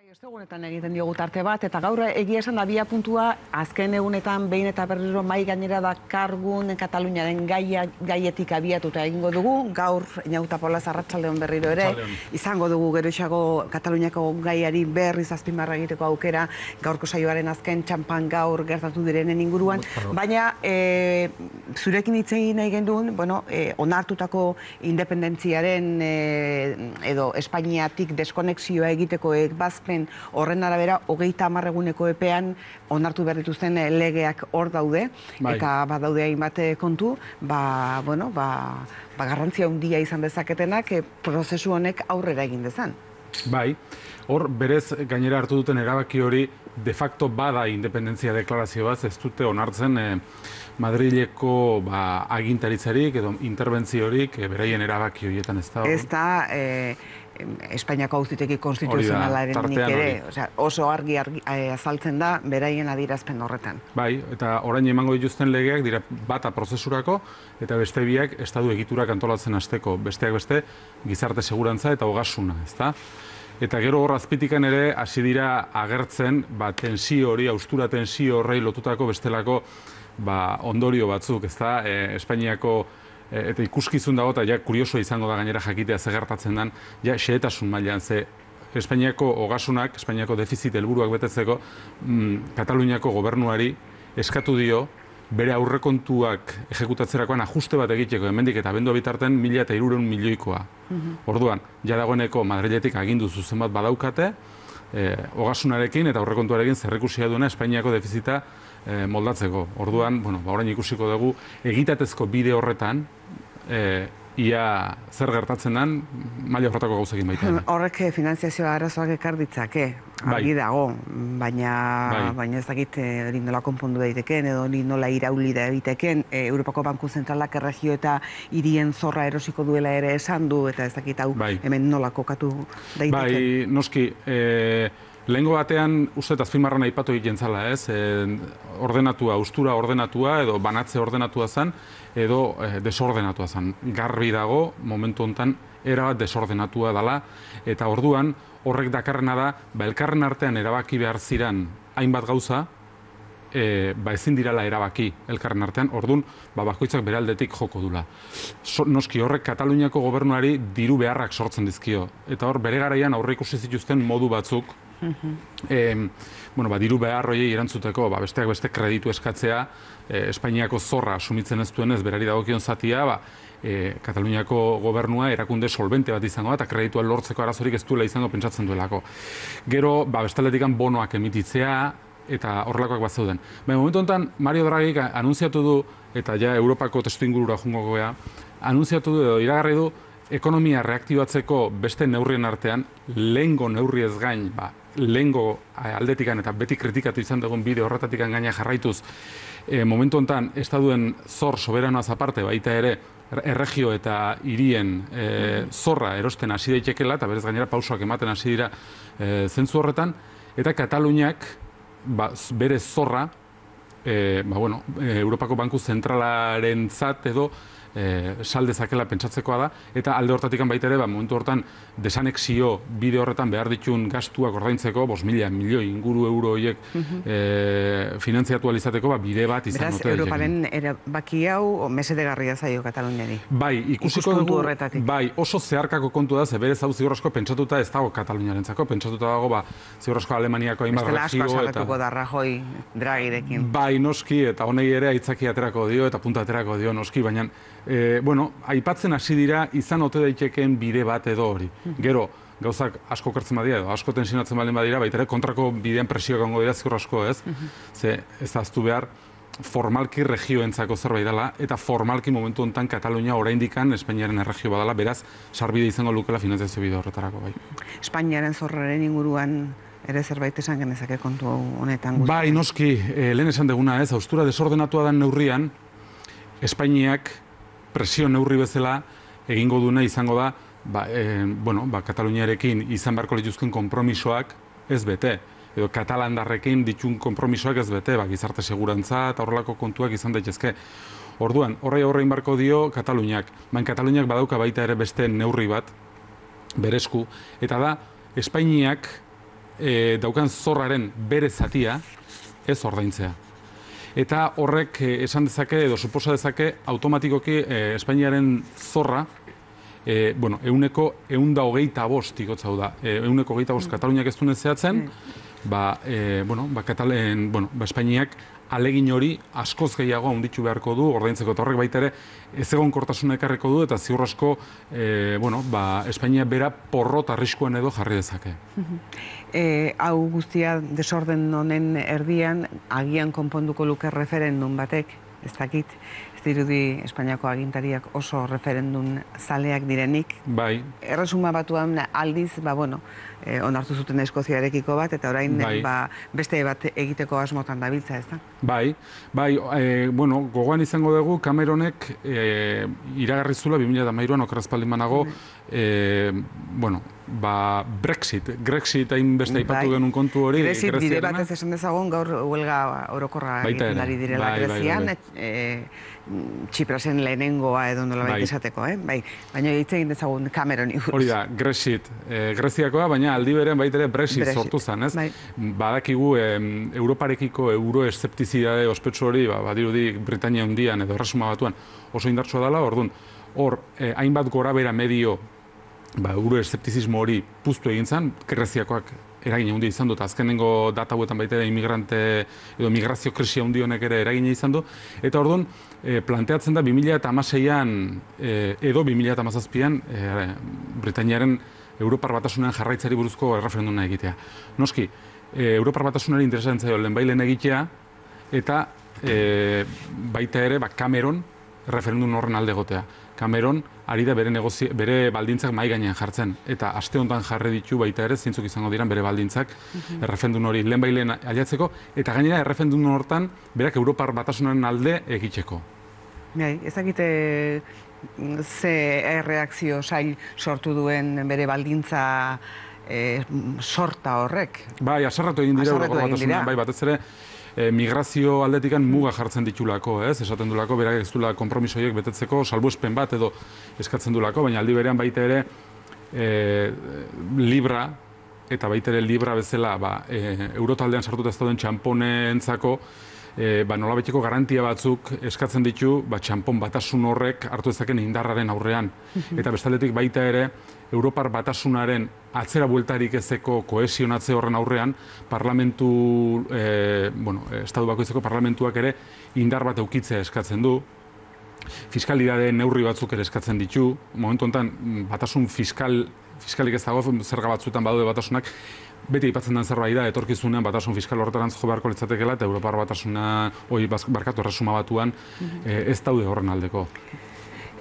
Ostegunetan egiten diogu tarte bat, eta gaur egia esan abia puntua azken egunetan behin eta berriro mai gainera dakargun Kataluniaren gaietik abiatuta egingo dugu. Gaur Inauta Polaz arratsaldeon berriro ere, izango dugu geroxago Kataluniako gaiari berriz azpimarra egiteko aukera, gaurko saioaren azken txampan gaur gertatu direnen inguruan, baina zurekin hitz egin nahi genduen, onartutako independentziaren edo Espainiatik deskonexioa egiteko bazpen horren arabera, 30 eguneko epean onartu behar dituzten legeak hor daude, eta badaude hainbat kontu, garrantzia handia izan dezaketenak prozesu honek aurrera egin dezan. Bai, hor berez gainera hartu duten erabaki hori de facto bada independentzia deklarazio bat, ez dute onartzen Madrileko agintaritzarik edo interbentziorik beraien erabaki horietan ez da. Ez da Espainiako auzitegi konstituzionalaren nik ere, oso argi azaltzen da beraien adierazpen horretan. Bai, eta orain emango dituzten legeak dira bata prozesurako eta beste biak estatu egiturak antolatzen hasteko, besteak beste gizarte segurantza eta ogasuna, ezta? Eta gero hor azpitikan ere hasi dira agertzen tensio hori, haustura tensio horrei lotutako bestelako ondorio batzuk, ezta? Espainiako eta ikuskizun dago, eta ja kurioso izango da gainera jakitea ze gertatzen den, ja xehetasun mailan, ze Espainiako ogasunak, Espainiako defizit helburuak betetzeko, Kataluniako gobernuari eskatu dio, bere aurrekontuak ejekutatzerakoan ajuste bat egiteko, hemendik eta abendua bitartean 1.300 milioikoa. Orduan, ja dagoeneko Madriletik agindu zuzen bat badaukate, ogasunarekin eta aurrekontuarekin zerrikusia duena Espainiako defizita moldatzeko. Orduan, orain ikusiko dugu, egitatezko bide horretan, ia zer gertatzen den, maila horretako gauzekin baita. Horrek finanziazioa arazoak ekar ditzake, argi dago, baina ez dakit hori nola konpondu daiteken, edo hori nola irauli daiteken, Europako Banku Zentralak erregio eta hirien zorra erosiko duela ere esan du, eta ez dakit hau hemen nola kokatu daiteken. Bai, noski, lehengo batean, uste azpimarran aipatu egiten zala, ez? Ordenatua, haustura ordenatua, edo banatze ordenatua zen, edo desordenatua zen. Garbi dago, momentu honetan, erabat desordenatua dela, eta orduan, horrek dakarrena da, elkarren artean erabaki behar ziran hainbat gauza, ezin dirala erabaki elkarren artean, orduan, bakoitzak bere aldetik joko dula. Noski, horrek Kataluniako gobernuari diru beharrak sortzen dizkio, eta hor, bere garaian aurre ikusi zituzten modu batzuk, diru behar horiei erantzuteko, besteak beste kreditu eskatzea, Espainiako zorra asumitzen ez duenez, berari dagokion zatia, Kataluniako gobernua erakunde solvente bat izango da, eta kreditua lortzeko arazorik ez duela izango pentsatzen duelako. Gero, bestaletikan bonoak emititzea, eta horrelakoak bat zeuden. Momentu honetan, Mario Draghi anunziatu du, eta ja Europako testu ingurura jungo goea, anunziatu du edo iragarri du, ekonomia reaktibatzeko beste neurrien artean, lehengo neurri ez gain, lehengo aldetikan eta beti kritikatu izan dugun bide horretatikan gaina jarraituz, momentu honetan, estaduen zor soberanoaz aparte, baita ere, erregio eta hirien zorra erosten hasi daitekela, eta berez gainera pausoak ematen hasi dira zentzu horretan, eta Kataluniak bere zorra, Europako Banku Zentralaren zat edo saldezakela pentsatzekoa da, eta alde hortatikan baita ere, momentu hortan desanexio bide horretan behar ditun gastuak ordaintzeko, 5.000 milioi inguru euro horiek finantziatu alizateko, bide bat izan dute. Beraz, Europaren erabaki hau mesedegarria zaio Kataluniari. Bai, ikusiko dugu, oso zeharkako kontu da, ze berez hau ziur asko pentsatuta ez dago Kataluniarentzako, pentsatuta dago, ziur asko Alemaniako hainbat regio. Bestela asko azaletuko da Rajoy Draghirekin. Bai, noski, eta honei ere aitzaki aterako dio, eta punta aterako dio, noski, baina aipatzen hasi dira izan ote daitekeen bide bat edo hori. Gero, gauzak asko kertzen badira edo asko tensionatzen baldin badira, baita ere kontrako bidean presioak ongo dira ziur asko, ez? Ze ez aztu behar formalki regioentzako zerbait dela, eta formalki momentu honetan Katalunia oraindikan Espainiaren erregio badala, beraz, sarbide izango lukela finantziazio bide horretarako, bai. Espainiaren zorraren inguruan ere zerbait esan genezake kontu honetan guztia. Bai, noski, lehen esan deguna ez, haustura desordenatua den neurrian, Espainiak presio neurri bezala egingo duena izango da, Kataluniarekin izan beharko lituzken konpromisoak ez bete, edo katalandarrekin ditun konpromisoak ez bete, gizarte segurantza eta horrelako kontuak izan daitezke. Orduan, horrein barko dio Kataluniak, Kataluniak badauka baita ere beste neurri bat, berezku, eta da, Espainiak daukan zorraren bere zatia ez ordaintzea. Eta horrek esan dezake edo suposa dezake automatikoki Espainiaren zorra euneko 125 igotza hau da. Euneko 25 Kataluniak ez duen zehatzen, Espainiak alegin hori askoz gehiago handitu beharko du ordaintzeko, eta horrek baita ere ezegonkortasuna ekarriko du eta ziur asko Espainia bera porrot arriskuan edo jarri dezake. Hau guztia desorden honen erdian agian konponduko luke referendum batek, ez dakit, ez dirudi Espainiako agintariak oso referendum zaleak direnik. Bai. Erresuma Batuan aldiz, onartu zuten Eskoziarekiko bat, eta orain beste bat egiteko asmotan dabiltza, ez da? Bai, gogoan izango dugu Cameronek iragarri zula 2013an okerrezpaldin banago, Brexit hain beste aipatu genuen kontu hori. Brexit bide batez esan dezagun gaur huelga orokorra egiten ari direla Grezian, Txiprasen lehenengoa edo nolabait esateko, baina hitz egin dezagun Cameroni buruz. Hori da, Greziakoa, baina aldi beren baita ere Brexit sortu zen, ez? Badakigu Europarekiko euroeszeptizidade ospetsu hori, badirudi Britania Handian edo Erresuma Batuan oso indartsua dela, orduan, hor, hainbat gorabehera medio euroeszeptizismo hori puztu egin zen, Greziakoak eragin handia izan du, eta azkenengo data hauetan baita ere imigrante edo migrazio krisi handi honek ere eragina izan du, eta orduan planteatzen da 2016an edo 2017an Britaniaren Europar Batasunean jarraitzari buruzko erreferenduma egitea. Noski, Europar Batasunari interesatzen zaio lehenbailen egitea, eta baita ere Cameron referendum horren alde egotea. Cameron ari da bere baldintzak mahai gainean jartzen, eta aste honetan jarri ditu baita ere zeintzuk izango diran bere baldintzak erreferendum hori lehenbailen ailegatzeko, eta gainera erreferendum hortan berak Europar Batasunaren alde egiteko. Ez dakite ze erreakzio sail sortu duen bere baldintza sorta horrek? Bai, asarratu egin dira Europar Batasunean, bai, batez ere migrazio aldetikan muga jartzen ditulako, esaten dulako, berak ez dula konpromiso horiek betetzeko, salbuespen bat edo eskatzen dulako, baina aldi berean baita ere Libra, eta baita ere Libra bezala Eurotaldean sartuta ez dauden txamponentzako nolabaiteko garantia batzuk eskatzen ditu txampon batasun horrek hartu dezaken indarraren aurrean. Eta bestaldetik baita ere Europar Batasunaren atzera bueltarik ezeko kohesionatze horren aurrean parlamentu, estatu bakoitzeko parlamentuak ere indar bat eukitzea eskatzen du. Fiskalidade neurri batzuk ere eskatzen ditu. Momentu honetan batasun fiskalik ez dago, zerga batzuetan badaude batasunak, beti aipatzen den zerbait da, etorkizunean batasun fiskal horretarantz jo beharko litzatekeela, eta Europar Batasuna, Erresuma Batuan, ez daude horren aldeko.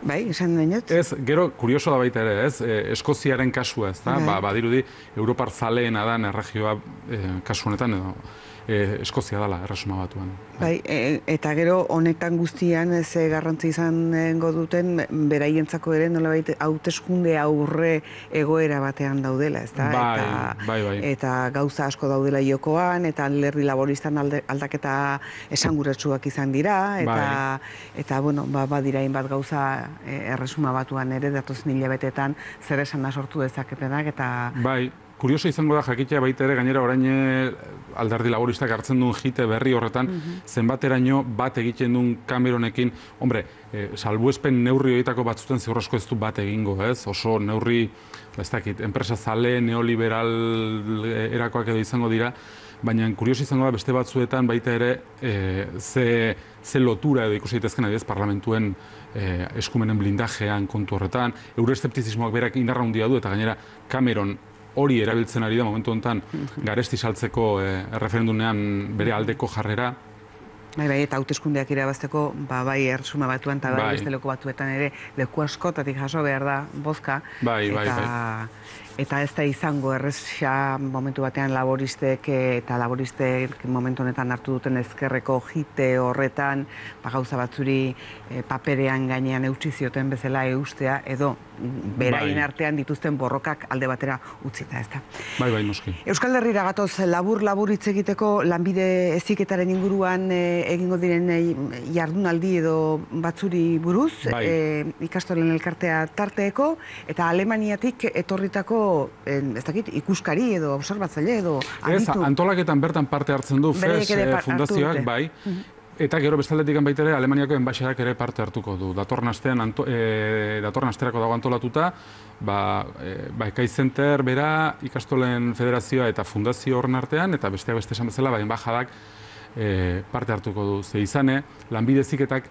Bai, esan denot? Ez, gero, kurioso da baita ere, ez, Eskoziaren kasua, ez da, badirudi, Europar zaleena da erregioa kasu honetan, edo Eskozia dela, Erresuma Batuan. Bai, eta gero honetan guztian ze garrantzi izango duten beraientzako ere nolabait hauteskunde aurre egoera batean daudela, ez da? Bai. Eta gauza asko daudela jokoan, eta alderdi laboristan aldaketa esanguratsuak izan dira, eta badira hainbat gauza Erresuma Batuan ere datozen hilabetetan zer esana sortu dezaketenak, eta... Bai. Kurioso izango da jakitea baita ere gainera orain alderdi laboristak hartzen duen jite berri horretan, zenbateraino bat egiten duen Cameronekin, hombre, salbuespen neurri horietako batzutan ziur asko ez du bat egingo, ez? Oso neurri, ez dakit, enpresa zale, neoliberal erakoak edo izango dira, baina kurioso izango da beste batzuetan baita ere ze lotura edo ikusi daitezken adibidez parlamentuen eskumenen blindajean kontu horretan, euroeszeptizismoak berak indarra handia du eta gainera Cameron hori erabiltzen ari da momentu honetan garesti saltzeko erreferendumean bere aldeko jarrera. Bai, eta hauteskundeak irabazteko, bai Erresuma Batuan eta bai beste leku batuetan ere leku askotatik jaso behar da bozka. Eta ez da izango erresa momentu batean laboristek eta laboristek momentu honetan hartu duten ezkerreko jite horretan gauza batzuri paperean gainean eutsi zioten bezala eustea edo beraien artean dituzten borrokak alde batera utzita, ez da. Bai, noski. Euskal Herrira gatoz labur hitz egiteko lanbide heziketaren inguruan egingo diren jardunaldi edo batzuri buruz, ikastolen elkartea tarteeko, eta Alemaniatik etorritako edo, ez dakit, ikuskari edo observatzaile edo Ez, aditu. antolaketan bertan parte hartzen du FES fundazioak, bai. Eta gero bestaldetik baita ere Alemaniako enbaixadak ere parte hartuko du. Datorren asterako dago antolatuta, Ekai Center bera, ikastolen federazioa eta fundazio horren artean, eta besteak beste esan bezala, enbaixadak parte hartuko du. Ze izane, lanbide heziketak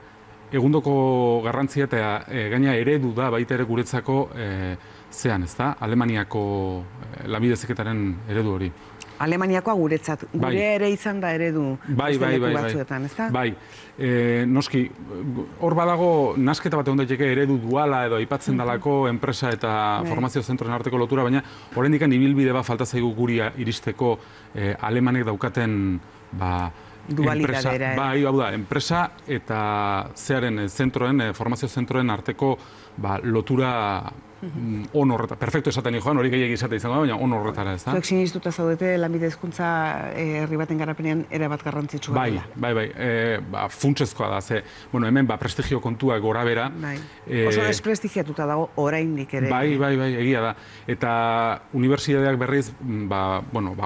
egundoko garrantzia eta gaina eredu da baita ere guretzako zean, ezta? Alemaniako lanbide heziketaren eredu hori. Alemaniakoa guretzat, gure ere izan da eredu leku batzuetan, ezta? Bai, noski, hor badago nasketa bat egon daiteke eredu duala edo aipatzen dalako enpresa eta formazio zentroen arteko lotura, baina oraindik ibilbide bat falta zaigu guri iristeko alemanek daukaten dualitatea. Bai, hau da, enpresa eta zearen zentroen, formazio zentroen arteko lotura on horretara, perfecto esaten joan, hori gehiagik esate izango, baina on horretara, ez da? Zuek sinistuta zaudete lanbide hezkuntza herri baten garapenean erabat garrantzitsua dela. Bai, funtsezkoa da, ze, hemen prestigio kontua gora bera. Oso desprestigiatuta dago oraindik ere. Bai, egia da. Eta unibertsitateak berriz,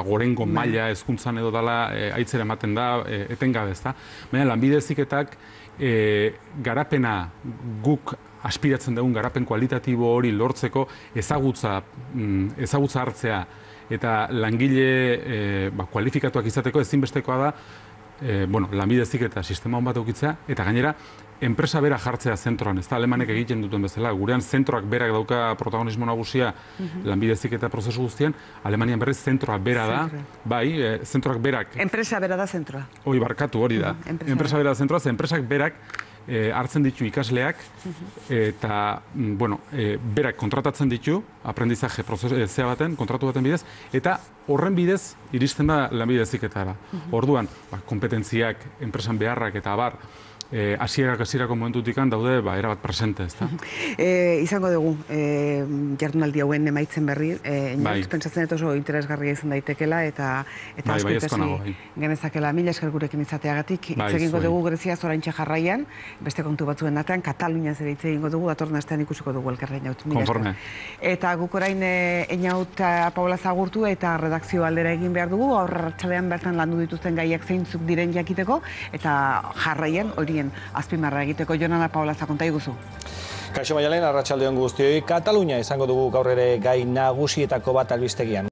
gorengo maila hezkuntzan edo dela aitzera ematen da, etengabe, ez da? Baina lanbide heziketak garapena guk aspiratzen dugun garapen kualitatibo hori lortzeko ezagutza hartzea eta langile kualifikatuak izateko ezinbestekoa da lanbide heziketa sistema hon bat edukitzea eta gainera enpresa bera jartzea zentroan, ez da alemanek egiten duten bezala, gurean zentroak berak dauka protagonismo nagusia lanbide heziketa prozesu guztian, Alemanian berriz zentroa bera da, bai, zentroak berak. Enpresa bera da zentroa. Hori da. Enpresa bera da zentroa, enpresak berak hartzen ditu ikasleak eta, berak kontratatzen ditu, aprendizaje zea baten, kontratu baten bidez, eta horren bidez iristen da lanbide heziketara. Orduan, kompetentziak, enpresan beharrak eta abar, hasierako momentutik daude erabat presente, ez da? Izango dugu, jardunaldi hauen emaitzen berri, pentsatzen dut oso interesgarria izan daitekela eta asko ikasi genezakela. Mila esker gurekin izateagatik, hitz egingo dugu Greziaz oraintxe jarraian, beste kontu batzuen artean, Kataluniaz ere hitz egingo dugu, datorren astean ikusiko dugu elkarra Einaut. Konforme. Eta guk orain Einaut Paula zagurtu eta redakzio aldera egin behar dugu, arratsalean bertan landu dituzten gaiak zeintzuk diren jakiteko, eta jarraian horien azpimarra egiteko. Jonana Paula zakonta iguzu. Kaixo Maialen, arratsalde on guztioi. Katalunia izango dugu gaur ere gai nagusietako bat albistegian.